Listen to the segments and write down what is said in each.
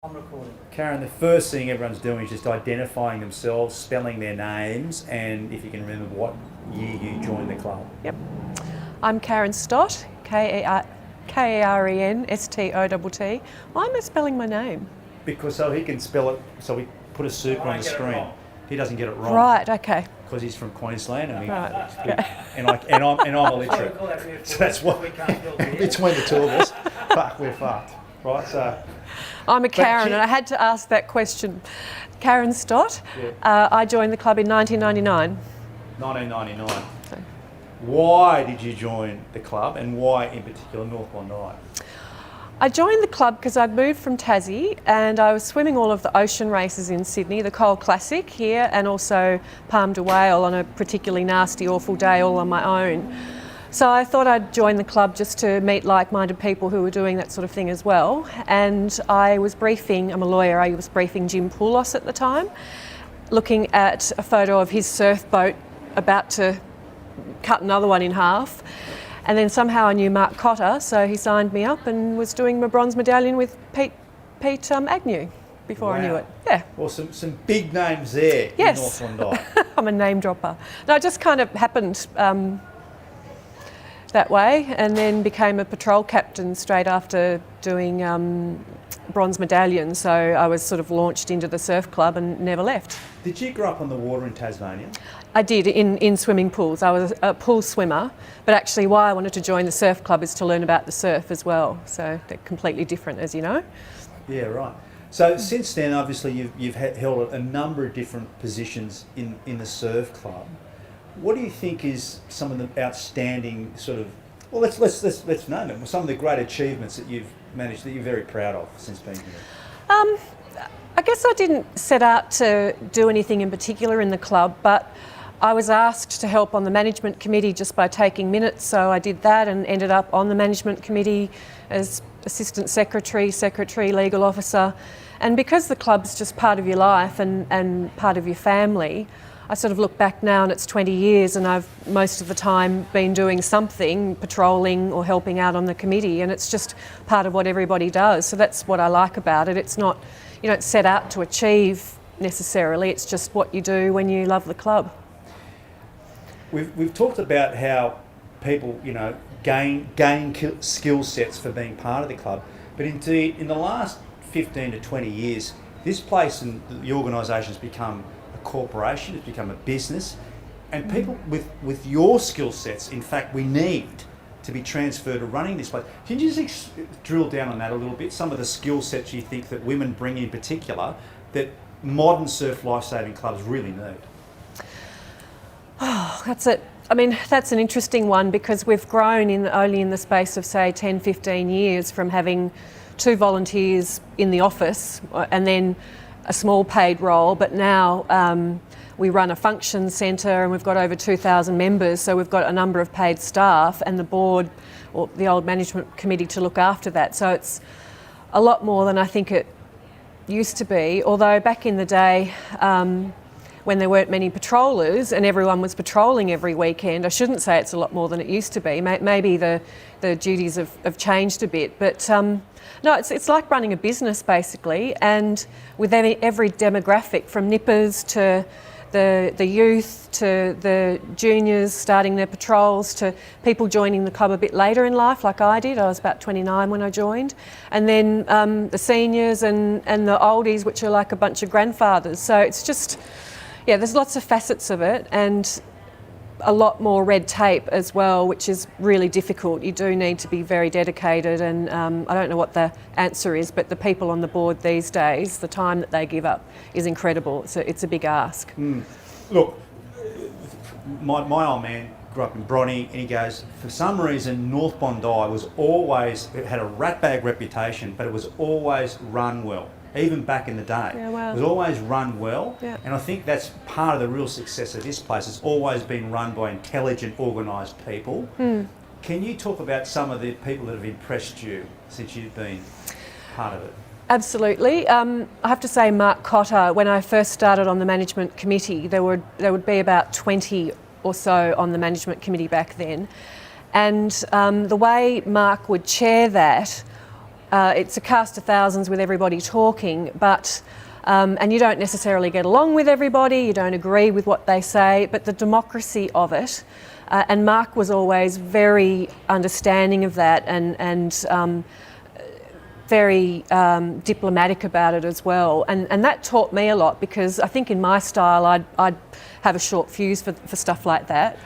I'm recording. Karen, the first thing everyone's doing is just identifying themselves, spelling their names, and if you can remember what year you joined the club. Yep. I'm Karen Stott, K-A-R-E-N-S-T-O-T-T. Why am I spelling my name? Because so he can spell it, so we put a super on the screen. He doesn't get it wrong. Right, okay. Because he's from Queensland and, Right, okay. and I'm illiterate. So that's what, between the two of us, we're fucked. Right, so... I'm a Karen, and I had to ask that question. Karen Stott. Yeah. I joined the club in 1999. 1999. Why did you join the club, and why in particular North Bondi? I joined the club because I'd moved from Tassie and I was swimming all of the ocean races in Sydney, the Cole Classic here, and also Palm de Whale on a particularly nasty, awful day all on my own. So I thought I'd join the club just to meet like-minded people who were doing that sort of thing as well. And I was briefing, I'm a lawyer, I was briefing Jim Poulos at the time, looking at a photo of his surf boat about to cut another one in half. And then somehow I knew Mark Cotter, so he signed me up and was doing my bronze medallion with Pete Agnew before I knew it. Yeah. Well, some big names there Yes. in North Bondi. I'm a name dropper. No, it just kind of happened that way, and then became a patrol captain straight after doing bronze medallion. So I was sort of launched into the surf club and never left. Did you grow up on the water in Tasmania? I did, in swimming pools. I was a pool swimmer, but actually why I wanted to join the surf club is to learn about the surf as well. So they're completely different, as you know. Yeah, right. So since then, obviously, you've held a number of different positions in the surf club. What do you think is some of the outstanding sort of, well, let's name them, some of the great achievements that you've managed that you're very proud of since being here? I guess I didn't set out to do anything in particular in the club, but I was asked to help on the management committee just by taking minutes, so I did that and ended up on the management committee as assistant secretary, legal officer. And because the club's just part of your life and part of your family, I sort of look back now and it's 20 years and I've most of the time been doing something, patrolling or helping out on the committee, and it's just part of what everybody does. So that's what I like about it. It's not, you don't set out to achieve necessarily, it's just what you do when you love the club. We've talked about how people, gain skill sets for being part of the club, but indeed in the last 15 to 20 years, this place and the organisation has become a corporation, it's become a business, and people with your skill sets, in fact, we need to be transferred to running this place. Can you just drill down on that a little bit? Some of the skill sets you think that women bring in particular that modern surf lifesaving clubs really need? Oh, that's it. I mean, that's an interesting one because we've grown only in the space of, say, 10, 15 years from having 2 volunteers in the office and then a small paid role, but now we run a function centre and we've got over 2,000 members, so we've got a number of paid staff and the board or the old management committee to look after that. So it's a lot more than I think it used to be, although back in the day when there weren't many patrollers and everyone was patrolling every weekend, I shouldn't say it's a lot more than it used to be. Maybe the duties have changed a bit, but no, it's like running a business basically, and with every demographic from nippers to the youth to the juniors starting their patrols to people joining the club a bit later in life like I did. I was about 29 when I joined, and then the seniors and the oldies, which are like a bunch of grandfathers. So it's just, yeah, there's lots of facets of it and a lot more red tape as well, which is really difficult. You do need to be very dedicated, and I don't know what the answer is, but the people on the board these days, the time that they give up is incredible. So it's a big ask. Look, my old man grew up in Bronny, and he goes, for some reason North Bondi it had a ratbag reputation, but it was always run well. Even back in the day, yeah, wow. It was always run well, yeah. And I think that's part of the real success of this place. It's always been run by intelligent, organised people. Can you talk about some of the people that have impressed you since you've been part of it? Absolutely. I have to say, Mark Cotter, when I first started on the management committee, there would be about 20 or so on the management committee back then, and the way Mark would chair that it's a cast of thousands with everybody talking, but and you don't necessarily get along with everybody, you don't agree with what they say, but the democracy of it, and Mark was always very understanding of that and very diplomatic about it as well. And that taught me a lot, because I think in my style I'd have a short fuse for stuff like that.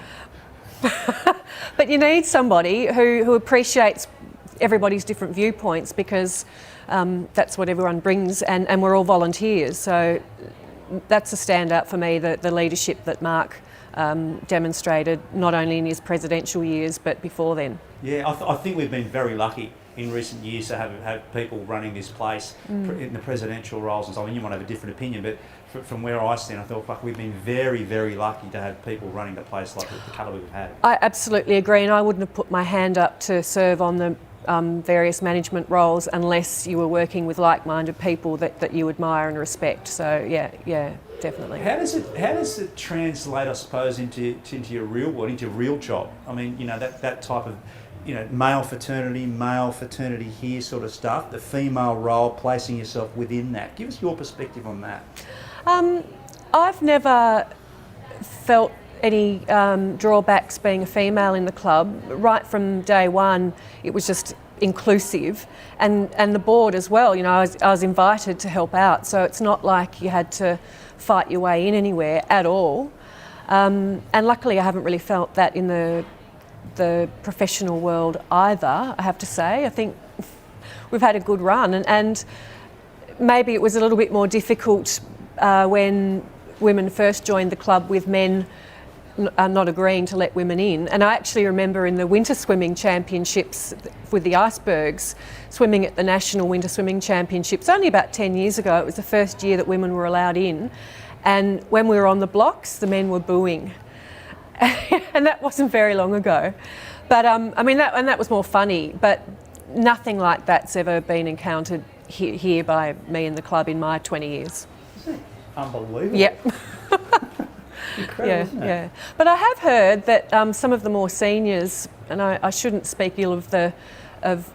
But you need somebody who appreciates everybody's different viewpoints, because that's what everyone brings, and we're all volunteers. So that's a standout for me, the leadership that Mark demonstrated, not only in his presidential years but before then. Yeah, I think we've been very lucky in recent years to have people running this place in the presidential roles and so on. I mean, you might have a different opinion, but from where I stand, I thought, fuck, we've been very, very lucky to have people running the place like the calibre we've had. I absolutely agree, and I wouldn't have put my hand up to serve on the various management roles unless you were working with like-minded people that you admire and respect. So yeah, definitely. How does it translate, I suppose, into your real world, into your real job? I mean, you know, that type of, you know, male fraternity here sort of stuff, the female role, placing yourself within that. Give us your perspective on that. I've never felt any drawbacks being a female in the club. Right from day one, it was just inclusive, and the board as well. You know, I was invited to help out, so it's not like you had to fight your way in anywhere at all. And luckily, I haven't really felt that in the professional world either, I have to say. I think we've had a good run, and maybe it was a little bit more difficult when women first joined the club, with men not agreeing to let women in. And I actually remember in the winter swimming championships with the icebergs, swimming at the National Winter Swimming Championships only about 10 years ago. It was the first year that women were allowed in, and when we were on the blocks, the men were booing. And that wasn't very long ago. But I mean, that was more funny, but nothing like that's ever been encountered here by me in the club in my 20 years. Isn't it unbelievable? Yep. Incredible, isn't it? Yeah. But I have heard that some of the more seniors, and I shouldn't speak ill of the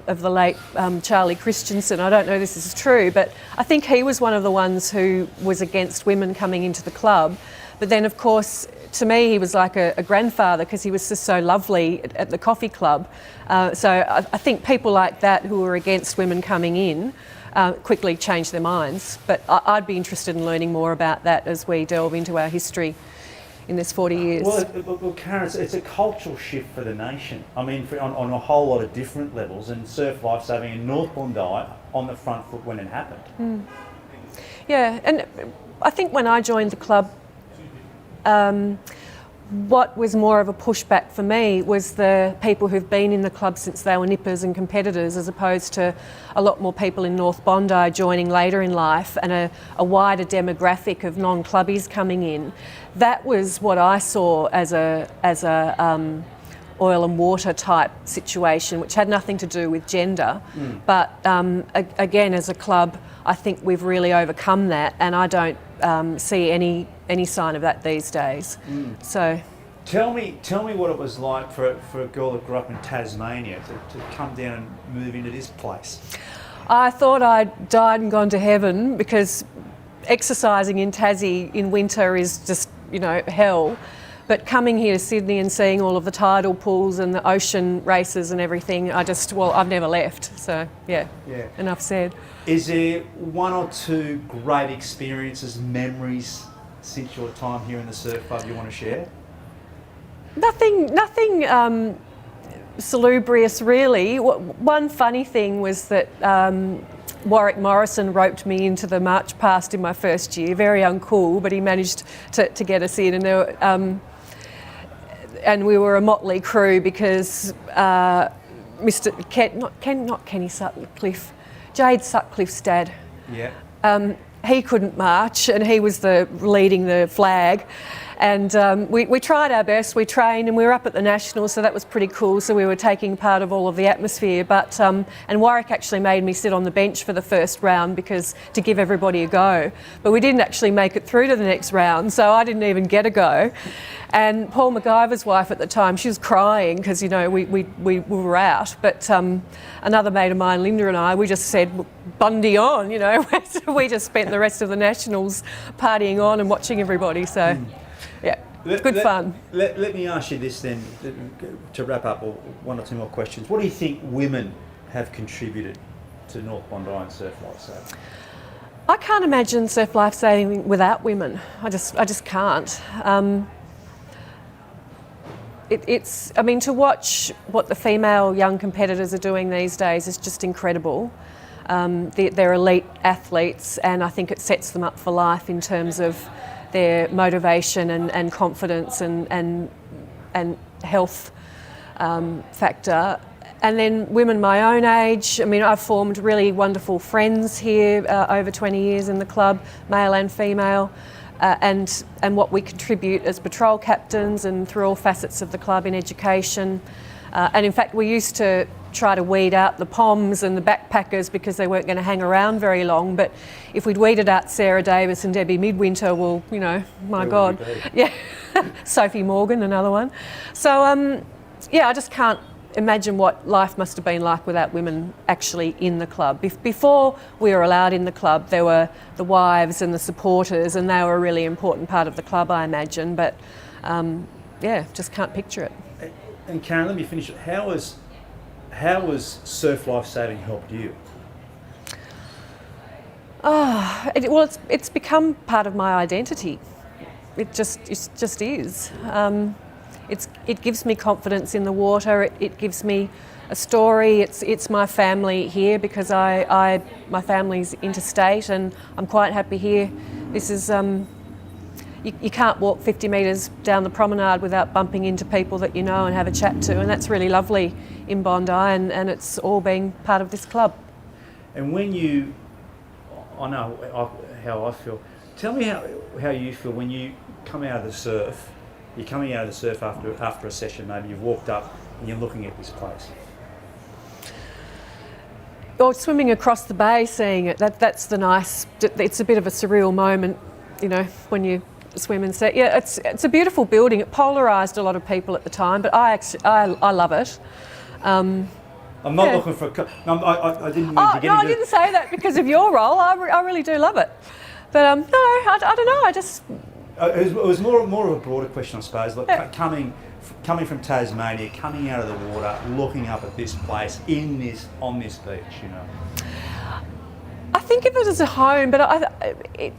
late Charlie Christensen, I don't know if this is true, but I think he was one of the ones who was against women coming into the club. But then, of course, to me, he was like a grandfather, because he was just so lovely at the coffee club. So I think people like that who were against women coming in quickly changed their minds. But I'd be interested in learning more about that as we delve into our history in this 40 years. Well, Karen, it's a cultural shift for the nation. I mean, on a whole lot of different levels, and surf lifesaving in North Bondi on the front foot when it happened. Yeah, and I think when I joined the club, what was more of a pushback for me was the people who've been in the club since they were nippers and competitors, as opposed to a lot more people in North Bondi joining later in life, and a wider demographic of non-clubbies coming in. That was what I saw as a oil and water type situation, which had nothing to do with gender. But again, as a club, I think we've really overcome that, and I don't see any sign of that these days. So, tell me what it was like for a girl that grew up in Tasmania to come down and move into this place. I thought I'd died and gone to heaven, because exercising in Tassie in winter is just, you know, hell. But coming here to Sydney and seeing all of the tidal pools and the ocean races and everything, I've never left. So, yeah. Enough said. Is there one or two great experiences, memories since your time here in the surf club you want to share? Nothing salubrious, really. One funny thing was that Warwick Morrison roped me into the march past in my first year. Very uncool, but he managed to get us in. And we were a motley crew, because not Kenny Sutcliffe, Jade Sutcliffe's dad. Yeah. He couldn't march, and he was leading the flag, And we tried our best, we trained, and we were up at the Nationals, so that was pretty cool. So we were taking part of all of the atmosphere. But and Warwick actually made me sit on the bench for the first round because to give everybody a go. But we didn't actually make it through to the next round, so I didn't even get a go. And Paul McIver's wife at the time, she was crying because, you know, we were out. But another mate of mine, Linda, and I, we just said, Bundy on, you know. We just spent the rest of the Nationals partying on and watching everybody. So, yeah, good fun. Let me ask you this then, to wrap up, or one or two more questions. What do you think women have contributed to North Bondi and surf lifesaving? I can't imagine surf lifesaving without women. I just can't. I mean, to watch what the female young competitors are doing these days is just incredible. They're elite athletes, and I think it sets them up for life in terms of their motivation and confidence and health factor. And then women my own age, I mean, I've formed really wonderful friends here over 20 years in the club, male and female. And what we contribute as patrol captains and through all facets of the club in education. And in fact, we used to try to weed out the POMs and the backpackers because they weren't going to hang around very long. But if we'd weeded out Sarah Davis and Debbie Midwinter, well, you know, my God. Yeah, Sophie Morgan, another one. So, yeah, I just can't imagine what life must have been like without women actually in the club. Before we were allowed in the club, there were the wives and the supporters, and they were a really important part of the club, I imagine. But yeah, just can't picture it. And Karen, let me finish it. How has surf lifesaving helped you? Well, it's become part of my identity. It just is. It gives me confidence in the water. It gives me a story. It's my family here because my family's interstate, and I'm quite happy here. This is you can't walk 50 metres down the promenade without bumping into people that you know and have a chat to, and that's really lovely in Bondi, and it's all being part of this club. And when I know how I feel. Tell me how you feel when you come out of the surf. You're coming out of the surf after a session, maybe you've walked up and you're looking at this place. Or swimming across the bay, seeing it, it's a bit of a surreal moment, you know, when you swim and see. Yeah, it's a beautiful building. It polarised a lot of people at the time, but I love it. I'm not looking for I didn't mean to get into... I didn't say that because of your role. I really do love it. But no, I don't know, I just... It was more of a broader question, I suppose. Like coming from Tasmania, coming out of the water, looking up at this place on this beach, you know. I think of it as a home, but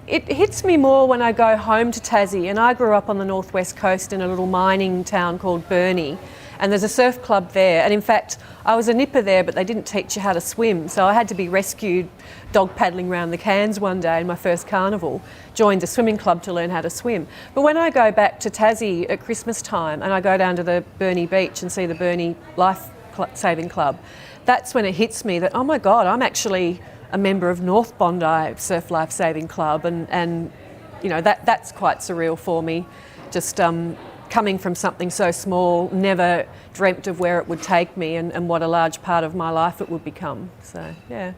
it hits me more when I go home to Tassie. And I grew up on the northwest coast in a little mining town called Burnie, and there's a surf club there. And in fact, I was a nipper there, but they didn't teach you how to swim, so I had to be rescued dog paddling around the Cairns one day in my first carnival. Joined the swimming club to learn how to swim. But when I go back to Tassie at Christmas time and I go down to the Burnie beach and see the Burnie Life Saving Club, that's when it hits me that, oh my God, I'm actually a member of North Bondi Surf Life Saving Club, and you know, that's quite surreal for me. Just coming from something so small, never dreamt of where it would take me and what a large part of my life it would become. So, yeah.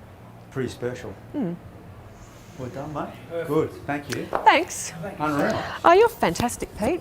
Pretty special. Well done, mate. Good. Thank you. Thanks. Unreal. Oh, you're fantastic, Pete.